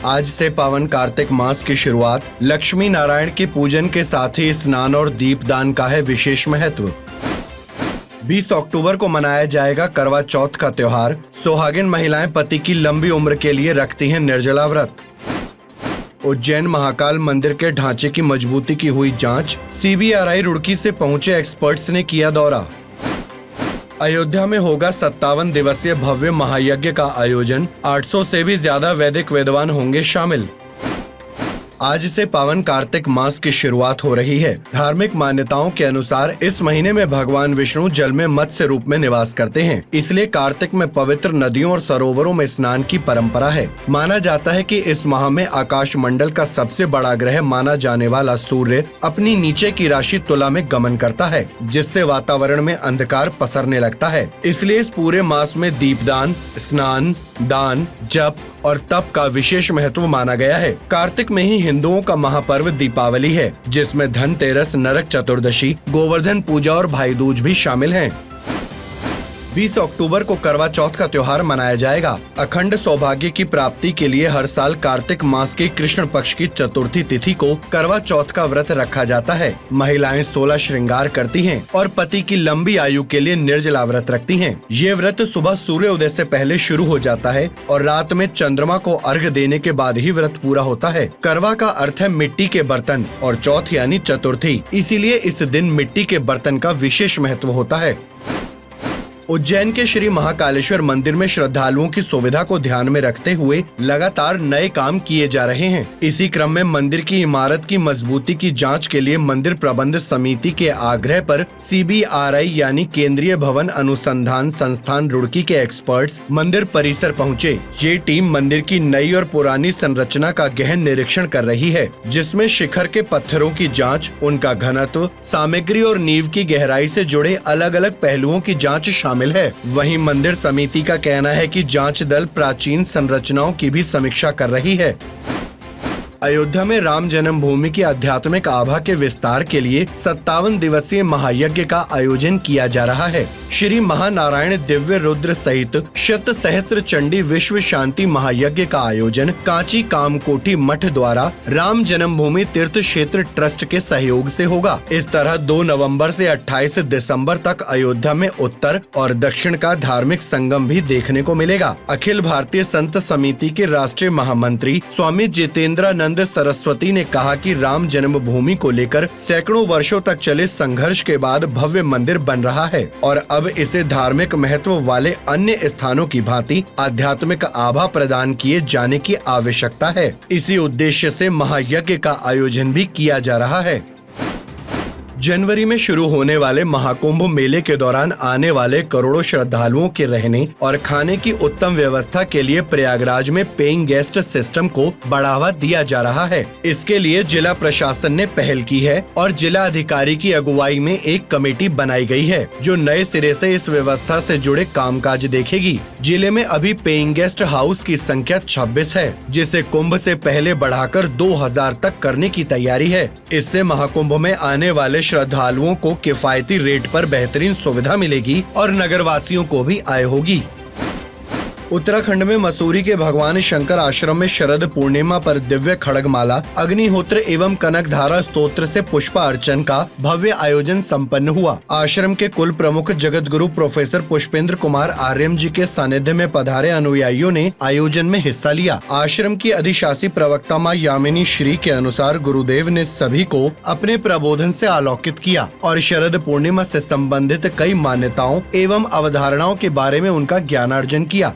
आज से पावन कार्तिक मास की शुरुआत लक्ष्मी नारायण के पूजन के साथ ही स्नान और दीपदान का है विशेष महत्व। 20 अक्टूबर को मनाया जाएगा करवा चौथ का त्योहार। सुहागिन महिलाएं पति की लंबी उम्र के लिए रखती हैं निर्जला व्रत। उज्जैन महाकाल मंदिर के ढांचे की मजबूती की हुई जांच। CBRI रुड़की से पहुंचे एक्सपर्ट्स ने किया दौरा। अयोध्या में होगा 57 दिवसीय भव्य महायज्ञ का आयोजन। 800 से भी ज्यादा वैदिक विद्वान होंगे शामिल। आज से पावन कार्तिक मास की शुरुआत हो रही है। धार्मिक मान्यताओं के अनुसार इस महीने में भगवान विष्णु जल में मत्स्य रूप में निवास करते हैं, इसलिए कार्तिक में पवित्र नदियों और सरोवरों में स्नान की परंपरा है। माना जाता है कि इस माह में आकाश मंडल का सबसे बड़ा ग्रह माना जाने वाला सूर्य अपनी नीचे की राशि तुला में गमन करता है, जिससे वातावरण में अंधकार पसरने लगता है। इसलिए इस पूरे मास में दीपदान, स्नान, दान, जप और तप का विशेष महत्व माना गया है। कार्तिक में ही हिंदुओं का महापर्व दीपावली है, जिसमें धनतेरस, नरक चतुर्दशी, गोवर्धन पूजा और भाई दूज भी शामिल हैं। 20 अक्टूबर को करवा चौथ का त्योहार मनाया जाएगा। अखंड सौभाग्य की प्राप्ति के लिए हर साल कार्तिक मास की कृष्ण पक्ष की चतुर्थी तिथि को करवा चौथ का व्रत रखा जाता है। महिलाएं 16 श्रृंगार करती हैं और पति की लंबी आयु के लिए निर्जला व्रत रखती हैं। ये व्रत सुबह सूर्योदय से पहले शुरू हो जाता है और रात में चंद्रमा को अर्घ्य देने के बाद ही व्रत पूरा होता है। करवा का अर्थ है मिट्टी के बर्तन और चौथ यानी चतुर्थी, इसीलिए इस दिन मिट्टी के बर्तन का विशेष महत्व होता है। उज्जैन के श्री महाकालेश्वर मंदिर में श्रद्धालुओं की सुविधा को ध्यान में रखते हुए लगातार नए काम किए जा रहे हैं। इसी क्रम में मंदिर की इमारत की मजबूती की जांच के लिए मंदिर प्रबंध समिति के आग्रह पर CBRI यानी केंद्रीय भवन अनुसंधान संस्थान रुड़की के एक्सपर्ट्स मंदिर परिसर पहुंचे। ये टीम मंदिर की नई और पुरानी संरचना का गहन निरीक्षण कर रही है, जिसमें शिखर के पत्थरों की जाँच, उनका घनत्व, सामग्री और नींव की गहराई से जुड़े अलग अलग पहलुओं की जाँच शामिल है। वहीं मंदिर समिति का कहना है कि जांच दल प्राचीन संरचनाओं की भी समीक्षा कर रही है। अयोध्या में राम जन्मभूमि की आध्यात्मिक आभा के विस्तार के लिए 57 दिवसीय महायज्ञ का आयोजन किया जा रहा है। श्री महानारायण दिव्य रुद्र सहित शत सहस्त्र चंडी विश्व शांति महायज्ञ का आयोजन कांची कामकोटी मठ द्वारा राम जन्मभूमि तीर्थ क्षेत्र ट्रस्ट के सहयोग से होगा। इस तरह 2 नवंबर से 28 दिसंबर तक अयोध्या में उत्तर और दक्षिण का धार्मिक संगम भी देखने को मिलेगा। अखिल भारतीय संत समिति के राष्ट्रीय महामंत्री स्वामी जितेंद्रानंद सरस्वती ने कहा कि राम जन्मभूमि को लेकर सैकड़ों वर्षों तक चले संघर्ष के बाद भव्य मंदिर बन रहा है और अब इसे धार्मिक महत्व वाले अन्य स्थानों की भांति आध्यात्मिक आभा प्रदान किए जाने की आवश्यकता है। इसी उद्देश्य से महायज्ञ का आयोजन भी किया जा रहा है। जनवरी में शुरू होने वाले महाकुंभ मेले के दौरान आने वाले करोड़ों श्रद्धालुओं के रहने और खाने की उत्तम व्यवस्था के लिए प्रयागराज में पेइंग गेस्ट सिस्टम को बढ़ावा दिया जा रहा है। इसके लिए जिला प्रशासन ने पहल की है और जिला अधिकारी की अगुवाई में एक कमेटी बनाई गई है, जो नए सिरे से इस व्यवस्था से जुड़े कामकाज देखेगी। जिले में अभी पेइंग गेस्ट हाउस की संख्या 26 है, जिसे कुंभ से पहले बढ़ाकर 2000 तक करने की तैयारी है। इससे महाकुंभ में आने वाले श्रद्धालुओं को किफायती रेट पर बेहतरीन सुविधा मिलेगी और नगरवासियों को भी आय होगी। उत्तराखंड में मसूरी के भगवान शंकर आश्रम में शरद पूर्णिमा पर दिव्य खड़गमाला, अग्निहोत्र एवं कनकधारा स्तोत्र से पुष्पा अर्चन का भव्य आयोजन संपन्न हुआ। आश्रम के कुल प्रमुख जगत गुरु प्रोफेसर पुष्पेंद्र कुमार आर्यम जी के सानिध्य में पधारे अनुयायियों ने आयोजन में हिस्सा लिया। आश्रम की अधिशासी प्रवक्ता मां यामिनी श्री के अनुसार गुरुदेव ने सभी को अपने प्रबोधन से आलोकित किया और शरद पूर्णिमा से संबंधित कई मान्यताओं एवं अवधारणाओं के बारे में उनका ज्ञानार्जन किया।